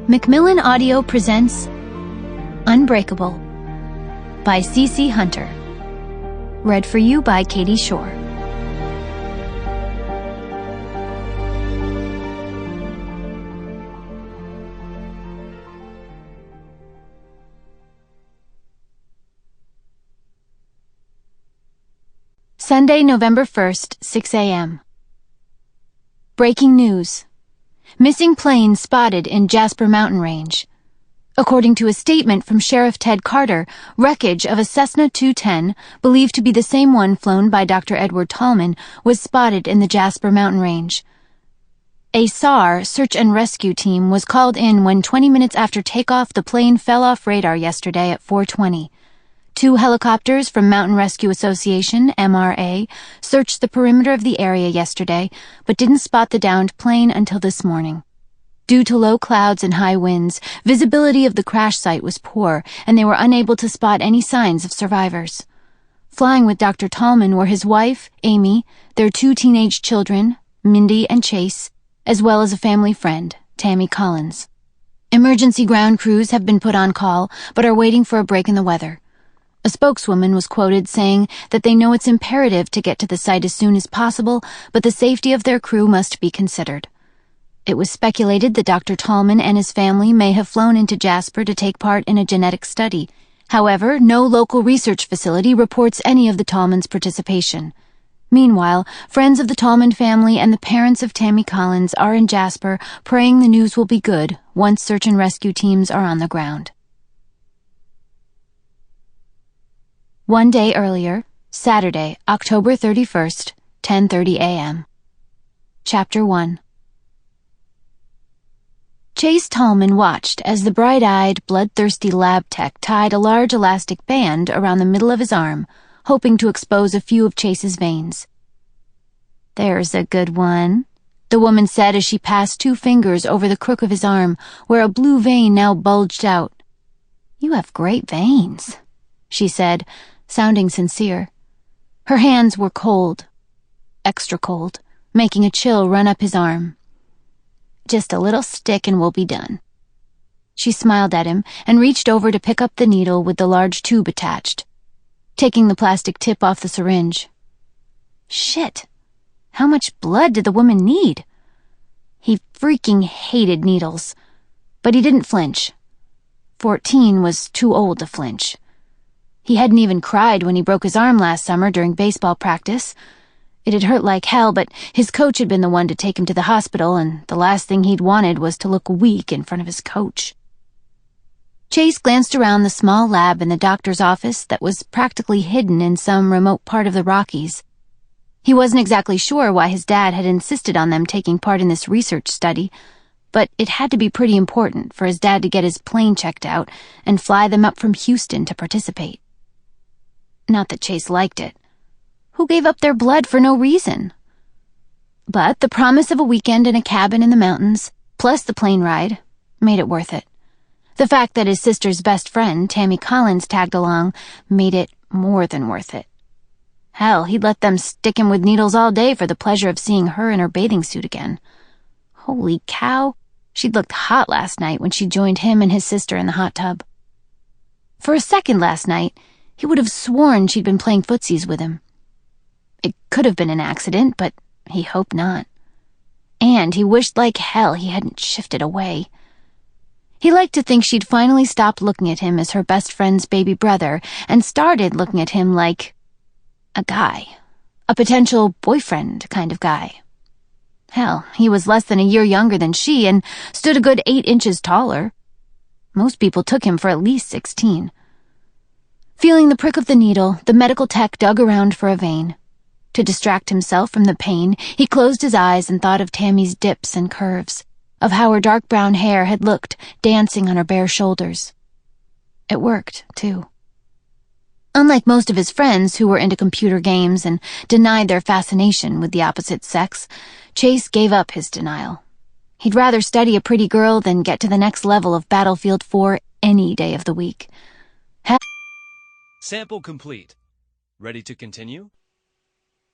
Macmillan Audio presents Unbreakable by C.C. Hunter. Read for you by Katie Schorr. Sunday, November 1st, 6 a.m. Breaking news. Missing plane spotted in Jasper Mountain Range. According to a statement from Sheriff Ted Carter, wreckage of a Cessna 210, believed to be the same one flown by Dr. Edward Tallman, was spotted in the Jasper Mountain Range. A SAR, search and rescue team, was called in when 20 minutes after takeoff the plane fell off radar yesterday at 4:20. 2 helicopters from Mountain Rescue Association, MRA, searched the perimeter of the area yesterday, but didn't spot the downed plane until this morning. Due to low clouds and high winds, visibility of the crash site was poor, and they were unable to spot any signs of survivors. Flying with Dr. Tallman were his wife, Amy, their 2 teenage children, Mindy and Chase, as well as a family friend, Tammy Collins. Emergency ground crews have been put on call, but are waiting for a break in the weather. A spokeswoman was quoted saying that they know it's imperative to get to the site as soon as possible, but the safety of their crew must be considered. It was speculated that Dr. Tallman and his family may have flown into Jasper to take part in a genetic study. However, no local research facility reports any of the Tallmans' participation. Meanwhile, friends of the Tallman family and the parents of Tammy Collins are in Jasper, praying the news will be good once search and rescue teams are on the ground. One day earlier, Saturday, October 31st, 10:30 a.m. Chapter 1. Chase Tallman watched as the bright-eyed, bloodthirsty lab tech tied a large elastic band around the middle of his arm, hoping to expose a few of Chase's veins. "There's a good one," the woman said as she passed 2 fingers over the crook of his arm, where a blue vein now bulged out. "You have great veins," she said, sounding sincere. Her hands were cold, extra cold, making a chill run up his arm. "Just a little stick and we'll be done." She smiled at him and reached over to pick up the needle with the large tube attached, taking the plastic tip off the syringe. Shit! How much blood did the woman need? He freaking hated needles, but he didn't flinch. 14 was too old to flinch. He hadn't even cried when he broke his arm last summer during baseball practice. It had hurt like hell, but his coach had been the one to take him to the hospital, and the last thing he'd wanted was to look weak in front of his coach. Chase glanced around the small lab in the doctor's office that was practically hidden in some remote part of the Rockies. He wasn't exactly sure why his dad had insisted on them taking part in this research study, but it had to be pretty important for his dad to get his plane checked out and fly them up from Houston to participate. Not that Chase liked it. Who gave up their blood for no reason? But the promise of a weekend in a cabin in the mountains, plus the plane ride, made it worth it. The fact that his sister's best friend, Tammy Collins, tagged along made it more than worth it. Hell, he'd let them stick him with needles all day for the pleasure of seeing her in her bathing suit again. Holy cow, she'd looked hot last night when she joined him and his sister in the hot tub. For a second last night, he would have sworn she'd been playing footsies with him. It could have been an accident, but he hoped not. And he wished like hell he hadn't shifted away. He liked to think she'd finally stopped looking at him as her best friend's baby brother and started looking at him like a guy, a potential boyfriend kind of guy. Hell, he was less than a year younger than she and stood a good 8 inches taller. Most people took him for at least 16. Feeling the prick of the needle, the medical tech dug around for a vein. To distract himself from the pain, he closed his eyes and thought of Tammy's dips and curves, of how her dark brown hair had looked dancing on her bare shoulders. It worked, too. Unlike most of his friends who were into computer games and denied their fascination with the opposite sex, Chase gave up his denial. He'd rather study a pretty girl than get to the next level of Battlefield 4 any day of the week. Sample complete. Ready to continue?